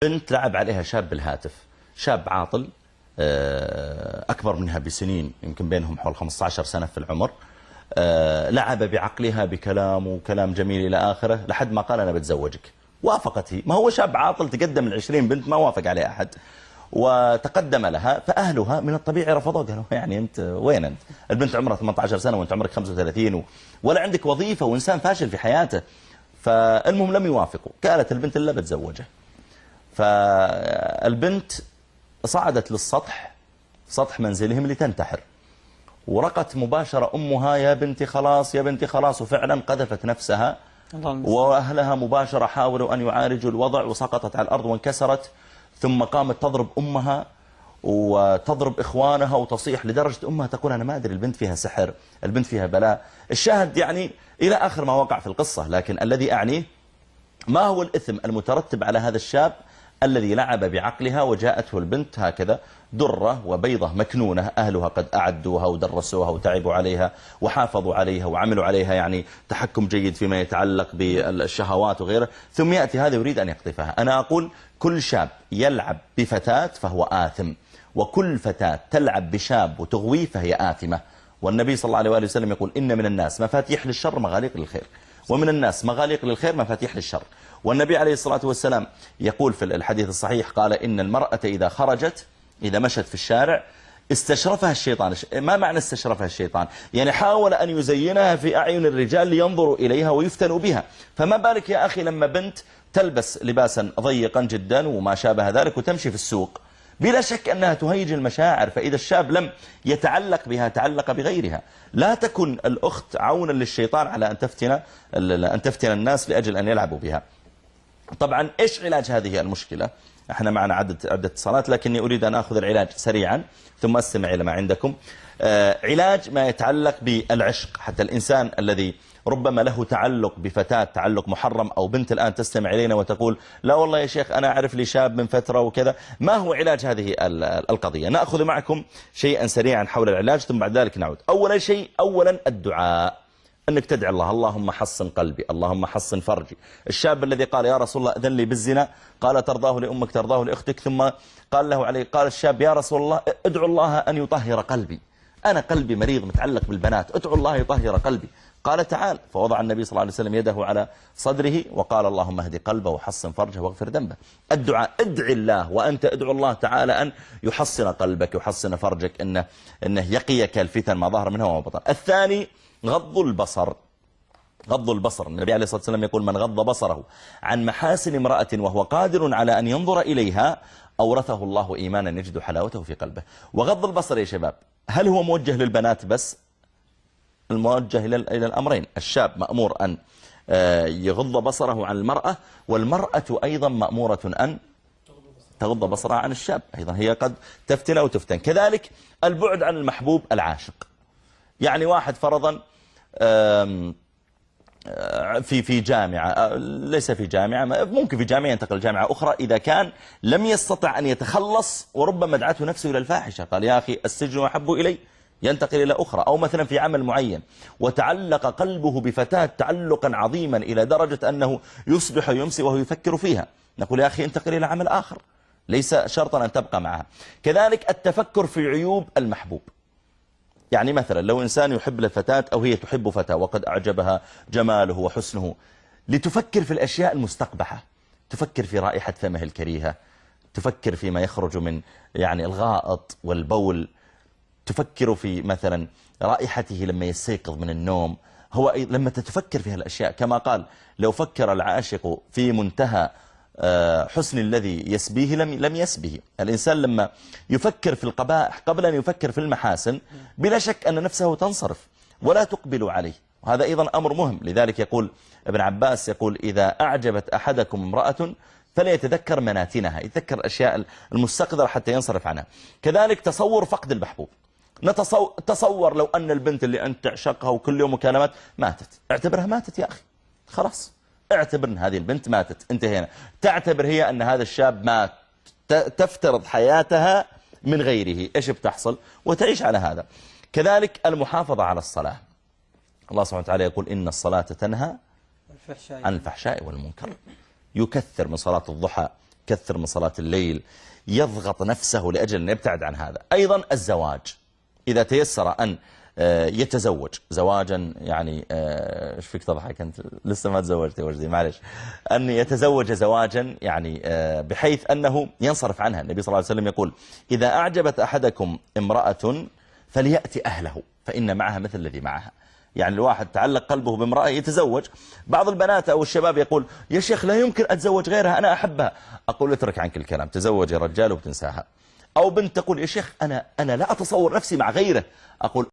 بنت لعب عليها شاب بالهاتف، شاب عاطل أكبر منها بسنين، يمكن بينهم حول 15 سنة في العمر. لعب بعقلها بكلام وكلام جميل إلى آخره لحد ما قال أنا بتزوجك. وافقت هي، ما هو شاب عاطل تقدم ل20 بنت ما وافق عليه أحد، وتقدم لها، فأهلها من الطبيعي رفضوا، قالوا يعني أنت وين أنت؟ البنت عمرها 18 سنة وأنت عمرك 35 ولا عندك وظيفة وإنسان فاشل في حياته. فالمهم لم يوافقوا، قالت البنت إلا بتزوجه. فالبنت صعدت للسطح، سطح منزلهم لتنتحر، ورقت مباشرة أمها يا بنتي خلاص يا بنتي خلاص، وفعلا قذفت نفسها. وأهلها مباشرة حاولوا أن يعالجوا الوضع، وسقطت على الأرض وانكسرت. ثم قامت تضرب أمها وتضرب إخوانها وتصيح، لدرجة أمها تقول أنا ما أدري البنت فيها سحر، البنت فيها بلاء. الشاهد يعني إلى آخر ما وقع في القصة. لكن الذي أعنيه ما هو الإثم المترتب على هذا الشاب الذي لعب بعقلها وجاءته البنت هكذا درة وبيضة مكنونة، أهلها قد أعدوها ودرسوها وتعبوا عليها وحافظوا عليها وعملوا عليها يعني تحكم جيد فيما يتعلق بالشهوات وغيره، ثم يأتي هذا يريد أن يقذفها. أنا أقول كل شاب يلعب بفتاة فهو آثم، وكل فتاة تلعب بشاب وتغويه فهي آثمة. والنبي صلى الله عليه وآله وسلم يقول إن من الناس مفاتيح للشر مغاليق للخير، ومن الناس مغاليق للخير مفاتيح للشر. والنبي عليه الصلاة والسلام يقول في الحديث الصحيح، قال إن المرأة إذا خرجت، إذا مشت في الشارع استشرفها الشيطان. ما معنى استشرفها الشيطان؟ يعني حاول أن يزينها في أعين الرجال لينظروا إليها ويفتنوا بها. فما بالك يا أخي لما بنت تلبس لباسا ضيقا جدا وما شابه ذلك وتمشي في السوق، بلا شك أنها تهيج المشاعر. فإذا الشاب لم يتعلق بها تعلق بغيرها. لا تكن الأخت عونا للشيطان على أن تفتن الناس لأجل أن يلعبوا بها. طبعا إيش علاج هذه المشكلة؟ احنا معنا عدة اتصالات، لكني أريد أن أخذ العلاج سريعا ثم أستمع إلى ما عندكم. علاج ما يتعلق بالعشق، حتى الإنسان الذي ربما له تعلق بفتاة تعلق محرم، أو بنت الآن تستمع إلينا وتقول لا والله يا شيخ أنا أعرف لي شاب من فترة وكذا، ما هو علاج هذه القضية؟ نأخذ معكم شيئا سريعا حول العلاج ثم بعد ذلك نعود. أولا الدعاء، أنك تدعي الله اللهم حصن قلبي، اللهم حصن فرجي. الشاب الذي قال يا رسول الله أذن لي بالزنا، قال ترضاه لأمك ترضاه لأختك، ثم قال الشاب يا رسول الله ادعو الله أن يطهر قلبي، أنا قلبي مريض متعلق بالبنات، ادعو الله يطهر قلبي. قال تعال، فوضع النبي صلى الله عليه وسلم يده على صدره وقال اللهم اهد قلبه وحصن فرجه واغفر ذنبه. الدعاء، ادعي الله وأنت ادعو الله تعالى أن يحصن قلبك يحصن فرجك، إنه يقيك الفتن ما ظهر منها وما بطن. الثاني غض البصر. غض البصر، النبي عليه الصلاة والسلام يقول من غض بصره عن محاسن امرأة وهو قادر على أن ينظر إليها أورثه الله إيمانا يجد حلاوته في قلبه. وغض البصر يا شباب هل هو موجه للبنات بس؟ الموجه إلى الأمرين. الشاب مأمور أن يغض بصره عن المرأة، والمرأة أيضا مأمورة أن تغض بصرها عن الشاب، أيضا هي قد تفتن أو تفتن. كذلك البعد عن المحبوب العاشق، يعني واحد فرضا في جامعة، ليس في جامعة، ممكن في جامعة ينتقل جامعة أخرى، إذا كان لم يستطع أن يتخلص وربما دعته نفسه إلى الفاحشة، قال يا أخي السجن أحب إلي، ينتقل إلى أخرى. أو مثلا في عمل معين وتعلق قلبه بفتاة تعلقا عظيما إلى درجة أنه يصبح يمسي وهو يفكر فيها، نقول يا أخي انتقل إلى عمل آخر، ليس شرطا أن تبقى معها. كذلك التفكر في عيوب المحبوب، يعني مثلا لو إنسان يحب الفتاة أو هي تحب فتاة وقد أعجبها جماله وحسنه، لتفكر في الأشياء المستقبحة، تفكر في رائحة فمه الكريهة، تفكر فيما يخرج من يعني الغائط والبول، تفكر في مثلا رائحته لما يستيقظ من النوم. هو لما تتفكر في هالأشياء، كما قال لو فكر العاشق في منتهى حسن الذي يسبيه لم يسبه. الإنسان لما يفكر في القبائح قبل أن يفكر في المحاسن بلا شك أن نفسه تنصرف ولا تقبل عليه، وهذا أيضا أمر مهم. لذلك يقول ابن عباس يقول إذا أعجبت أحدكم امرأة فليتذكر مناتنها، يتذكر الأشياء المستقذرة حتى ينصرف عنها. كذلك تصور فقد المحبوب، تصور لو أن البنت اللي أنت تعشقها وكل يوم مكالمات ماتت، اعتبرها ماتت يا أخي، خلاص اعتبر أن هذه البنت ماتت، انتهينا. تعتبر هي أن هذا الشاب مات، تفترض حياتها من غيره، إيش بتحصل؟ وتعيش على هذا. كذلك المحافظة على الصلاة، الله سبحانه وتعالى يقول إن الصلاة تنهى عن الفحشاء والمنكر. يكثر من صلاة الضحى، يكثر من صلاة الليل، يضغط نفسه لأجل أن يبتعد عن هذا. أيضا الزواج، إذا تيسر أن يتزوج زواجا، يعني ايش فيك تضحك أنت لسه ما تزوجت يا وجدي معلش، أن يتزوج زواجا يعني بحيث أنه ينصرف عنها. النبي صلى الله عليه وسلم يقول إذا أعجبت أحدكم امرأة فليأتي أهله فإن معها مثل الذي معها. يعني الواحد تعلق قلبه بامرأة يتزوج. بعض البنات أو الشباب يقول يا شيخ لا يمكن أتزوج غيرها أنا أحبها. أقول اترك عنك الكلام، تزوج يا رجال وبتنساها. أو بنت تقول يا شيخ أنا لا أتصور نفسي مع غيره. أقول